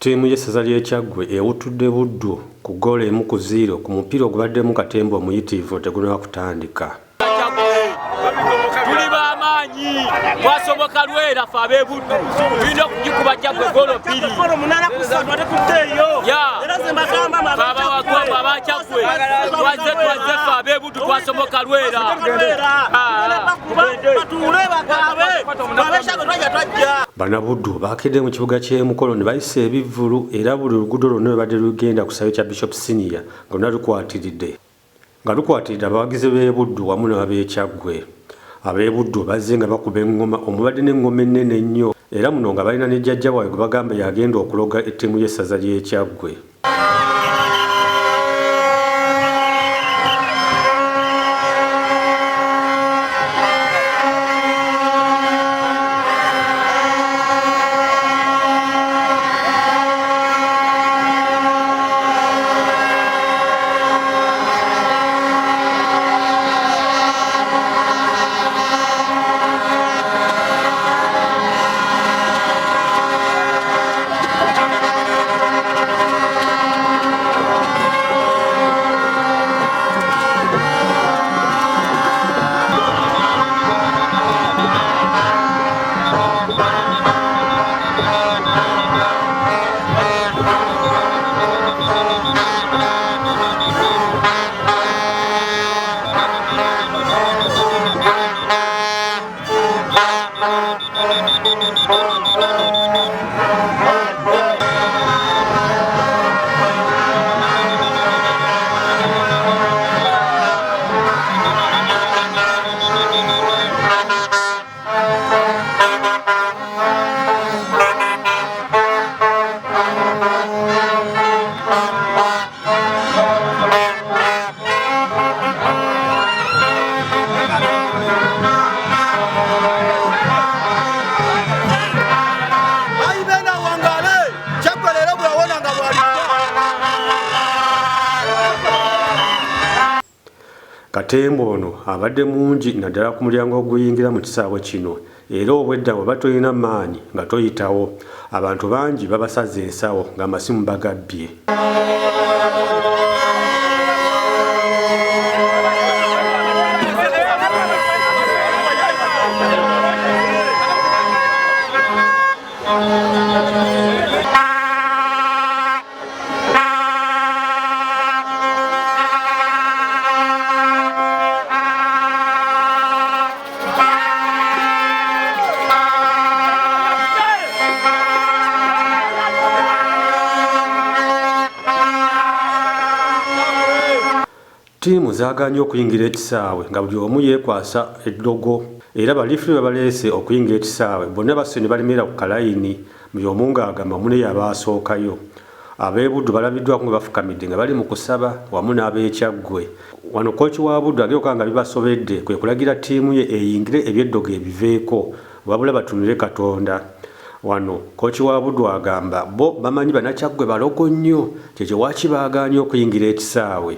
Ttiimu y'essaza ly'e Kyaggwe ewuttudde Buddu ku ggoolo 1-0 ku mupiira ogubaddemu katemba omuyitiivu tegunnaba kutandika. Tuli b'amaanyi twasoboka lwera ffe ab'e Buddu tulina okugikuba Kyaggwe ggoolo 2. Abawagwagwa aba Kyaggwe twaze ffe ab'e Buddu twasoboka lwera. Bannabuddu bakedde mu kibuga ky'e Mukono ne bayisa ebivvulu era buli luguudo lwonna lubadde lugenda ku kisaawe kya Bishop Senior nga lukwatiridde abawagizi b'e Buddu wamu n'ab'e Kyaggwe. Ab'e Buddu bazze nga bakuba engoma omubadde n'engoma ennene ennyo era muno nga balina ne jjajja waabwe gwe bagamba yagenda okuloga ettiimu y'essaza ly'e Kyaggwe. Katemba ono abadde mungi naddala ku mulyango oguyingira mu kisaawe kino era obwedda bwe batolina maanyi nga toyitawo abantu bangi babasaze ensawo ng'amasimu bagabbye. Ttiimu zaaganye okuyingira ekisaawe nga buli omu yeekwasa eddogo era balifuli babaleese okuyingira ekisaawe bonna basse ne balemera ku kalayini buli omu ng'agamba munne yabaasookayo. Ab'e Buddu balabiddwako nga bafukamidde nga bali mu kusaba wamu n'ab'e Kyaggwe. Wano kooki wa Buddu agioka nga bibasobedde kwe kulagira ttiimu ye eyingire ebyeddogo ebiveeko wabula batunule Katonda. Wano kooki wa Buddu agamba bo bamanyi Bannakyaggwe balogo nnyo kyekyo waaki baagaanye okuyingira ekisaawe.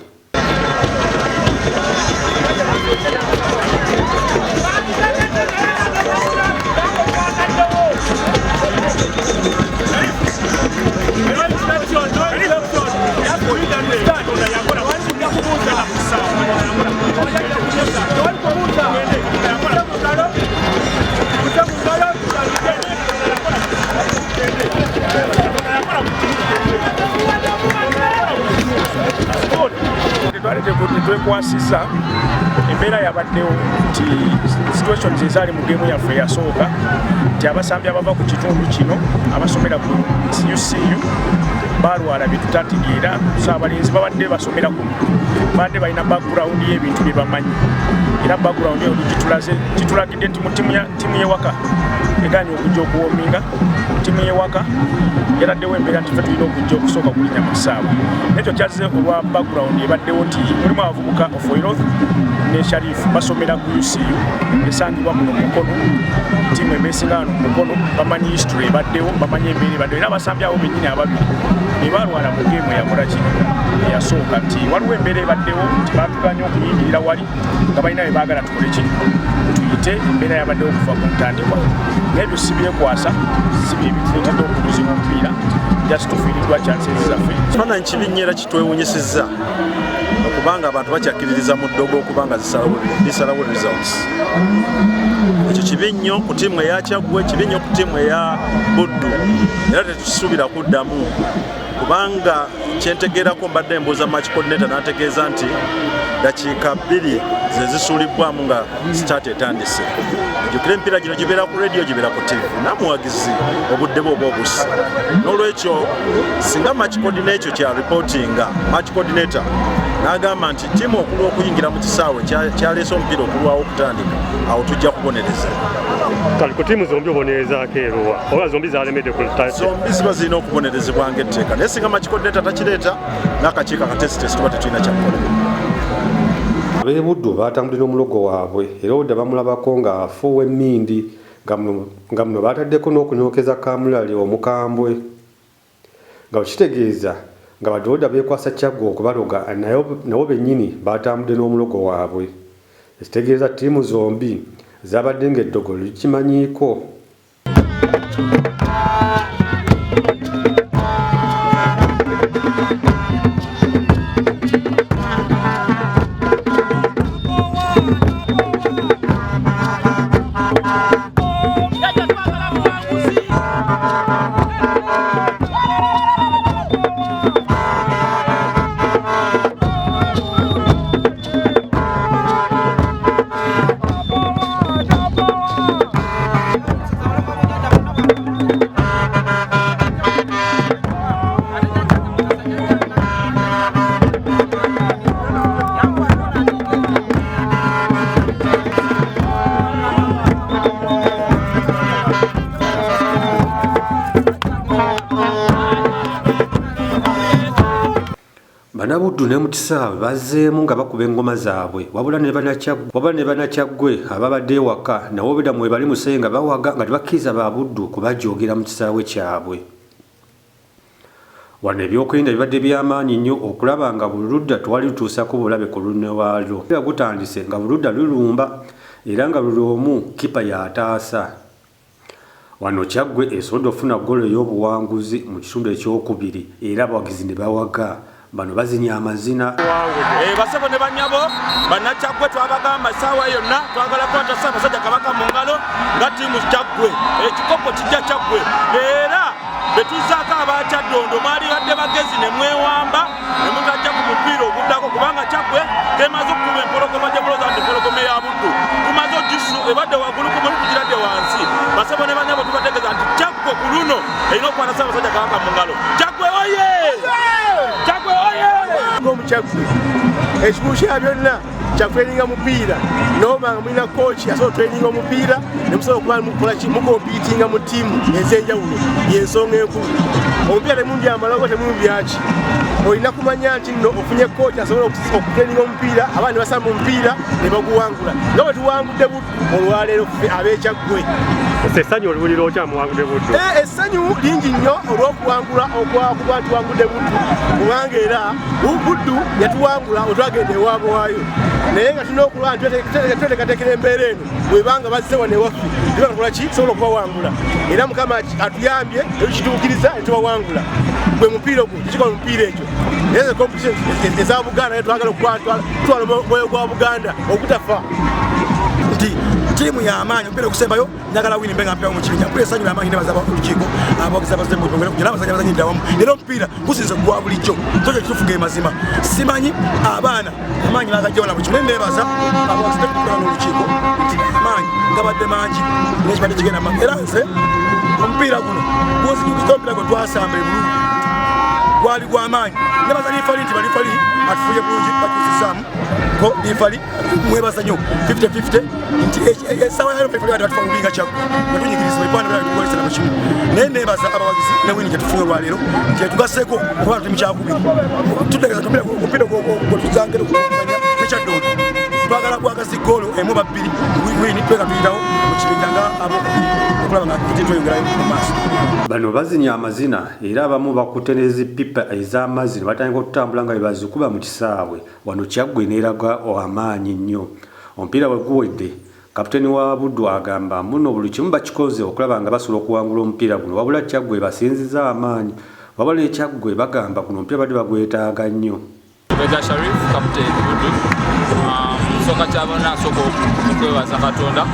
Twekwasiza embeera yabaddewo nti situations ezaali mu geemu yaffe eyasooka nti abasambi abava ku kitundu kino abasomera ku CUCU balwala bye tutategeera so abalenzi babadde basomera kuno badde balina background y'ebintu bye bamanyi era background eyo kitulagidde nti mu ttiimu y'ewaka egaanye okujja okuwoominga ttiimu y'ewaka yaraddewo embeera nti ffe tulina okujja okusooka kulinnya mu kisaawe nekyo kyazze olwa background ebaddewo nti mulimu abavubuka Ofoiroth ne Sharifu basomera ku UCU esangibwa muno Mukono ttiimu ebeesinga wano Mukono bamanyi history ebaddewo bamanyi embeera ebaddewo era abasambi abo bennyini ababiri ne balwala mu geemu eyamulaki eyasooka nti waliwo embeera ebaddewo nti batuganya okuyingirira wali nga balina bye baagala tukole ki tuyite embeera yabaddewo okuva ku ntandikwa n'ebyo si byekwasa si bye bituleetedde okuluzi mu mupiira just tufiiriddwa chances zaffe. Kifaananyi kibi era kitwewunyisizza okubanga abantu bakyakkiririza mu ddogo okubanga zisalawo results. Ekyo kibi nnyo ku ttiimu eya Kyaggwe, kibi nnyo ku ttiimu eya Buddu, era tetukisuubira kuddamu kubanga kyentegeerako mbadde mbuuza match coordinator n'ategeeza nti dakiika 2 ze zisuulibwamu nga start etandise. Ejjukira emipiira gino gibeera ku radio, gibeera ku TV, namuwagizi obudde bwe oba obusi. N'olwekyo singa match coordinator kya reportinga, match coordinator n'agamba nti ttiimu okulu okuyingira mu kisaawe kyaleese omupiira okulwawo okutandika, awo tujja kubonereza. Kale ku ttiimu zombi obonerezaako eruwa oba zombi zalemedde ku lutalo? Zombi ziba zirina okubonerezebwa ng'etteeka, naye singa match coordinator takireeta n'akakiiko akatesitesi tuba tetulina kyakukola. Ab'e Buddu baatambudde n'omulogo waabwe era odda bamulabako ng'afuuwa emmindi nga muno baataddeko n'okunyookeza kamulali omukambwe nga bwekitegeeza nga badooda beekwasa Kyaggwe okubaloga nabo bennyini baatambudde n'omulogo waabwe. Ekitegeeza ttiimu zombi zaabadde ng'eddogo likimanyiiko. Buddu ne mu kisaawe bazzeemu nga bakuba engoma zaabwe wabula ne Bannakyaggwe ababadde ewaka nabo beda mwe bali museye nga bawaga nga tebakkiriza ba Buddu kubajoogera mu kisaawe kyabwe. Wano ebyokwerinda bibadde by'amaanyi nnyo okulaba nga buli ludda twali lutuusako bulabe ku lunne waalwo. Era gutandise nga buli ludda lulumba era nga buli omu kipa yataasa. Wano Kyaggwe esobodde okufuna ggoolo ey'obuwanguzi mu kitundu ekyokubiri era abawagizi ne bawaga. Bano bazinya amazina basebo ne banyabo Bannakyaggwe twabagamba essaawa yonna twagala kwatasa abasajja Kabaka mu ngalo nga ttiimu Kyaggwe ekikopo kijja Kyaggwe era betuzaako abakyaddondo mwali badde bagezi ne mwewamba ne mugajja ku mupiira oguddako kubanga Kyaggwe temaze okukuba empologoma gye muloza nti empologoma eya Buddu tumaze ogisu ebadde waggulu ku muli kugiradde wansi. Basebo ne banyabo tubategeeza nti Kyaggwe ku luno erina okukwatasa abasajja Kabaka mu ngalo. Kyaggwe oye! Kyaggwe oye! Mu Kyaggwe ekibugu kya byonna kya traininga mupiira nobanga mulina kooki asobola traininga omupiira ne musobola okuba mukola ki mukompiitinga mu ttiimu ez'enjawulo y'ensonga enkulu. Omupiira temundi amalogo temundi byaki olina kumanya nti nno ofunye kooki asobola okutraininga omupiira abaana ne basamba omupiira ne baguwangula nga bwe tuwangudde Buddu olwaleero ffe ab'Ekyaggwe. Essanyu oliwulira otya muwangudde Buddu? Essanyu lingi nnyo olw'okuwangula okuba tuwangudde Buddu kubanga era Buddu yatuwangula otwagenda ewaabwe waayo naye nga tulina okulaba tweteekateekera embeera eno bwebanga bazze wano ewaffe tuba tukola ki tusobola okubawangula era Mukama atuyambye tukituukiriza ne tubawangula. Gwe mupiira ogwo tukikola mupiira ekyo naye competition eza Buganda naye twagala okutwala omwoyo gwa Buganda ogutafa nti ttiimu y'amaanyi omupiira ogusembayo njagala wini mbe nga mpira mu kibinya mpira essanyu y'amaanyi ne bazaba olukiiko abawagizi abazze mu butongole kujja n'abasajja bazanyirira wamu era omupiira gusinze gwa bulijjo so kyo kitufuga emazima simanyi abaana amaanyi bagajjawola buli kimu ne neebaza abawagizi tetukola n'olukiiko nti amaanyi gabadde mangi n'ekibadde kigenda era nze omupiira guno gwozinyukiza omupiira gwe twasamba ebulungi gwali gw'amaanyi nebaza liifali nti balifali atufuye bulungi batusisaamu ko liifali mwebaza nnyo 50-50 nti essaawa yayo falifali bade batufa mubinga Kyaggwe netunyigirizibwa ebikwano bira bitukolesera mu kimu naye neebaza abawagizi ne wini gye tufunye olwaleero nti etugasseko kuba tuli mu kyakubiri tutegeeza omupiira gwe tuzangere okuanya nekyaddondo twagala gwagazi ggoolo emu babbiri wini tweka tuyitawo mu kibinja nga abokubiri okulaba nga tweyongerayo mu maaso. Bano bazinya amazina era abamu bakutte n'ezipipa ez'amazzi ne batandika okutambula nga bebazikuba mu kisaawe. Wano Kyaggwe neeraga amaanyi nnyo. Omupiira bwe guwedde kapiteeni wa Buddu agamba muno buli kimu bakikoze okulaba nga basobola okuwangula omupiira guno wabula Kyaggwe basinziza amaanyi wabala e Kyaggwe bagamba guno omupiira badde bagwetaaga nnyo. Bega Sharif, Captain Buddu. Soka kyabona asooka okwebaza Katonda.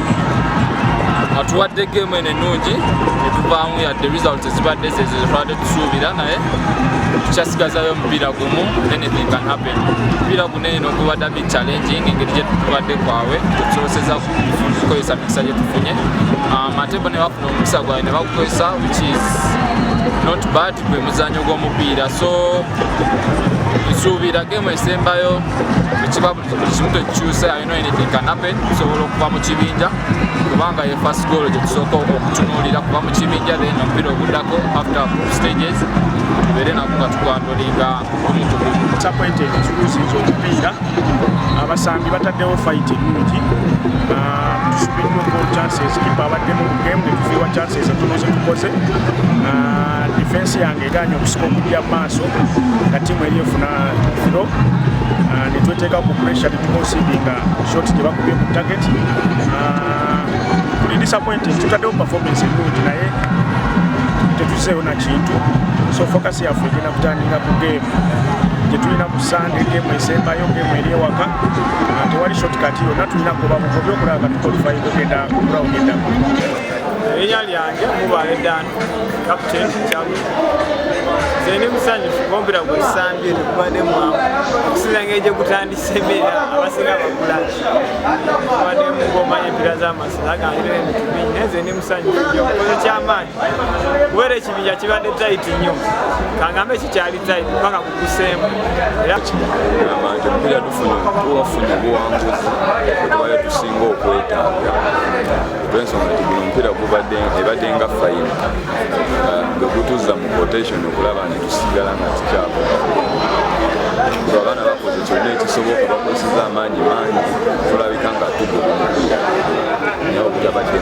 Atuwadde geemu eno ennungi ne tuvaamu yadde results zibadde zezitwadde tusuubira naye tukyasigazayo omupiira gumu, anything can happen. Omupiira guno eno gubadde a bit challenging engeri gye tutubadde kwawe tusoboseza kukozesa mikisa gye tufunye. Ate bo ne bafuna omukisa gwabwe ne bagukozesa which is not bad gwe muzannyo gw'omupiira. So nsuubira geemu esembayo ekiba buli kimu tekikyuse, I know anything can happen. Tusobola okuva mu kibinja kubanga ye first goal gye tusooka okutunuulira kuva mu kibinja, then omupiira oguddako after stages tubeere nako nga tukwandulinga omukugu. Disappointed kibuziza omupiira, abasambi bataddewo fight ennungi, tusubiddwa goal chances, kipa abaddemu mu game ne tufiirwa chances entono ze tukoze. Defense yange egaanye okusika okujja mu maaso nga ttiimu eri efuna throw, ne tweteeka ku pressure ne tukonsidinga shot gye bakubye ku target. Tuli disappointed, tutaddewo performance ennungi naye tetuzeeyo na kintu. So focus yaffe egenda kutandika ku game gye tulina ku Sunday, game esembayo, game eri ewaka. Tewali shortcut yonna, tulina kuba mukobi okulaba nga tukwalifying okugenda ku round eddako. Erinnya lyange Mubaale Dan, Captain Kyaggwe. Nze ndi musanyufu omupiira gwesambye tegubadde mwangu okusinza engeri gye gutandise embeera abasinga bagulaki gubaddemu ng'omanya empiira z'amasiro agambire emitubinyi naye nze ndi musanyufu nnyo okukoze kyamaanyi kubeera ekibinja kibadde tayiti nnyo kangambe kikyali tayiti paka kukuseemu era amanti omupiira tufunye obuwanguzi bwetubaye tusinga okwetaaga olw'ensonga nti guno omupiira ebadde nga fayina gwe gutuzza mu quotation okulaba nti tusigala nga tukyako abaana bakoze kyonna ekisoboka bakozesa amaanyi mangi tulabika nga tugoba naye obutabadde